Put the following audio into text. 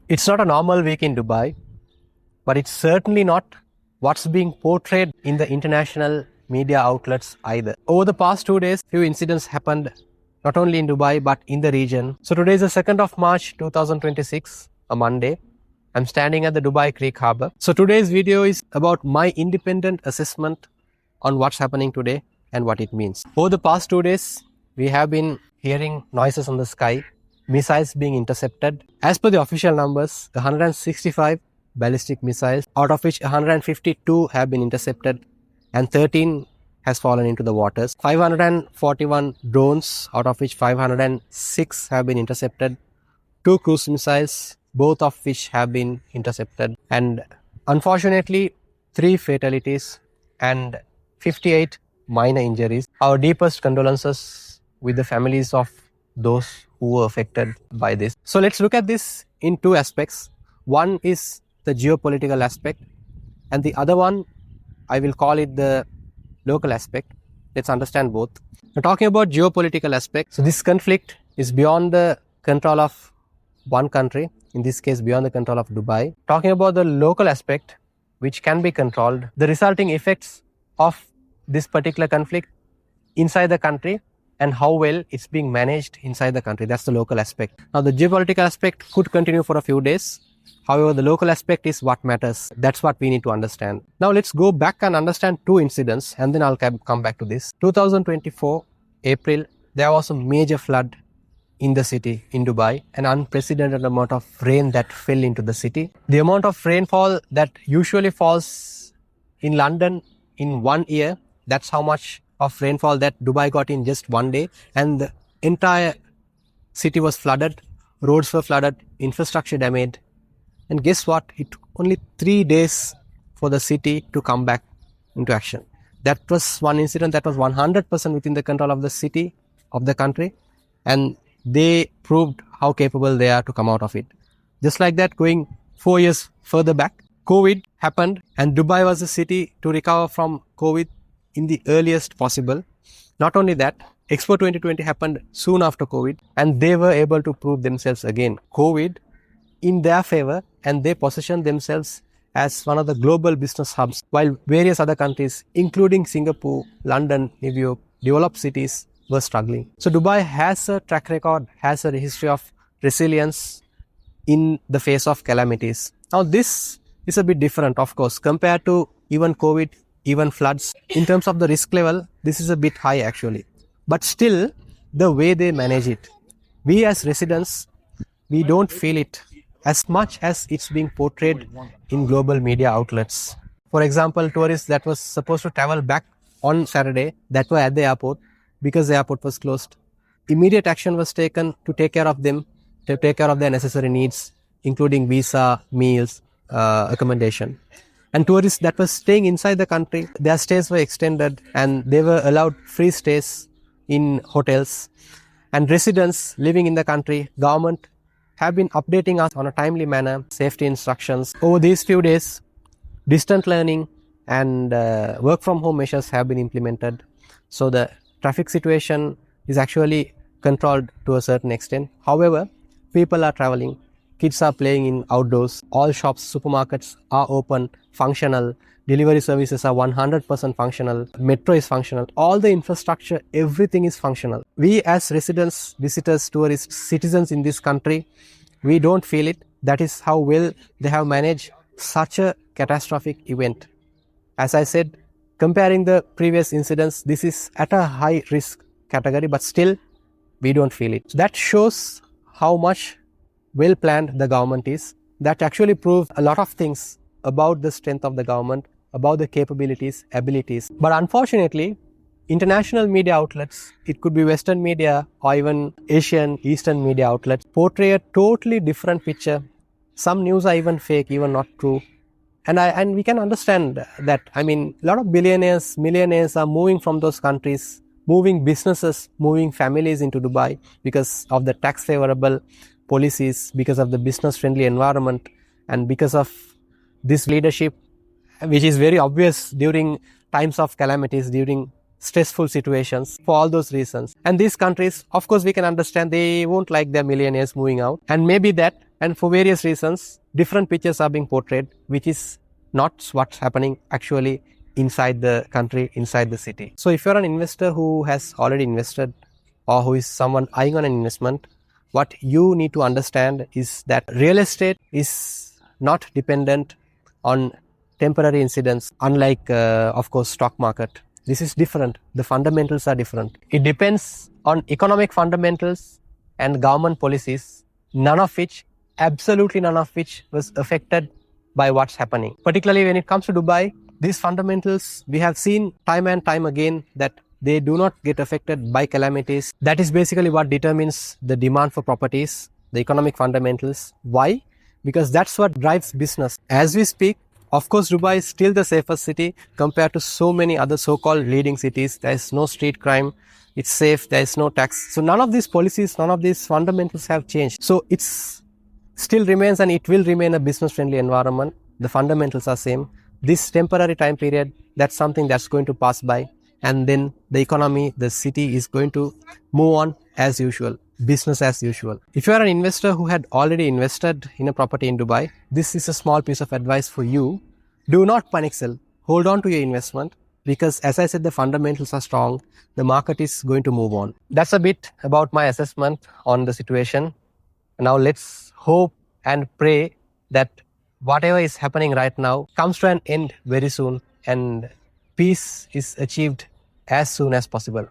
It's not a normal week in Dubai, but it's certainly not what's being portrayed in the international media outlets either. Over the past 2 days, few incidents happened not only in Dubai but in the region. So today is the 2nd of March 2026, a Monday. I'm standing at the Dubai Creek Harbour. So today's video is about my independent assessment on what's happening today and what it means. Over the past 2 days, we have been hearing noises on the sky, missiles being intercepted. As per the official numbers, 165 ballistic missiles, out of which 152 have been intercepted and 13 has fallen into the waters. 541 drones, out of which 506 have been intercepted. 2 cruise missiles, both of which have been intercepted. And unfortunately, 3 fatalities and 58 minor injuries. Our deepest condolences with the families of those who were affected by this. So let's look at this in 2 aspects. One is the geopolitical aspect, and the other one, I will call it the local aspect. Let's understand both. Now, talking about geopolitical aspect, so this conflict is beyond the control of one country, in this case beyond the control of Dubai. Talking about the local aspect, which can be controlled, the resulting effects of this particular conflict inside the country and how well it's being managed inside the country. That's the local aspect. Now the geopolitical aspect could continue for a few days. However, the local aspect is what matters. That's what we need to understand. Now let's go back and understand 2 incidents and then I'll come back to this. 2024 April, there was a major flood in the city, in Dubai, an unprecedented amount of rain that fell into the city. The amount of rainfall that usually falls in London in 1 year, that's how much of rainfall that Dubai got in just 1 day, and the entire city was flooded, roads were flooded, infrastructure damaged. And guess what? It took only 3 days for the city to come back into action. That was one incident that was 100% within the control of the city, of the country, and they proved how capable they are to come out of it. Just like that, going 4 years further back, COVID happened and Dubai was the city to recover from COVID in the earliest possible. Not only that, Expo 2020 happened soon after COVID and they were able to prove themselves again, COVID, in their favor, and they positioned themselves as one of the global business hubs, while various other countries, including Singapore, London, New York, developed cities, were struggling. So Dubai has a track record, has a history of resilience in the face of calamities. Now this is a bit different, of course, compared to even COVID, even floods. In terms of the risk level, this is a bit high actually. But still, the way they manage it, we as residents, we don't feel it as much as it's being portrayed in global media outlets. For example, tourists that was supposed to travel back on Saturday that were at the airport, because the airport was closed, immediate action was taken to take care of them, to take care of their necessary needs, including visa, meals, accommodation. And tourists that were staying inside the country, their stays were extended and they were allowed free stays in hotels. And residents living in the country, government have been updating us on a timely manner, safety instructions. Over these few days, distant learning and work from home measures have been implemented. So the traffic situation is actually controlled to a certain extent. However, people are traveling, kids are playing in outdoors, all shops, supermarkets are open, functional, delivery services are 100% functional, metro is functional, all the infrastructure, everything is functional. We as residents, visitors, tourists, citizens in this country, we don't feel it. That is how well they have managed such a catastrophic event. As I said, comparing the previous incidents, this is at a high risk category, but still we don't feel it. So that shows how much well planned the government is. That actually proves a lot of things about the strength of the government, about the capabilities, abilities. But unfortunately, international media outlets, it could be Western media or even Asian, Eastern media outlets, portray a totally different picture. Some news are even fake, even not true. And we can understand that. I mean, a lot of billionaires, millionaires are moving from those countries, moving businesses, moving families into Dubai because of the tax favorable policies, because of the business friendly environment, and because of this leadership, which is very obvious during times of calamities, during stressful situations, for all those reasons. And these countries, of course, we can understand they won't like their millionaires moving out, and maybe that And for various reasons, different pictures are being portrayed, which is not what's happening actually inside the country, inside the city. So if you're an investor who has already invested or who is someone eyeing on an investment, what you need to understand is that real estate is not dependent on temporary incidents, unlike, of course, stock market. This is different. The fundamentals are different. It depends on economic fundamentals and government policies, none of which, absolutely none of which, was affected by what's happening. Particularly when it comes to Dubai, these fundamentals, we have seen time and time again that they do not get affected by calamities. That is basically what determines the demand for properties, the economic fundamentals. Why? Because that's what drives business. As we speak, of course, Dubai is still the safest city compared to so many other so-called leading cities. There is no street crime. It's safe. There is no tax. So none of these policies, none of these fundamentals have changed. So it's still remains and it will remain a business-friendly environment. The fundamentals are same. This temporary time period, that's something that's going to pass by. And then the economy, the city is going to move on as usual. Business as usual. If you are an investor who had already invested in a property in Dubai, this is a small piece of advice for you. Do not panic sell. Hold on to your investment because, as I said, the fundamentals are strong. The market is going to move on. That's a bit about my assessment on the situation. Now let's hope and pray that whatever is happening right now comes to an end very soon and peace is achieved as soon as possible.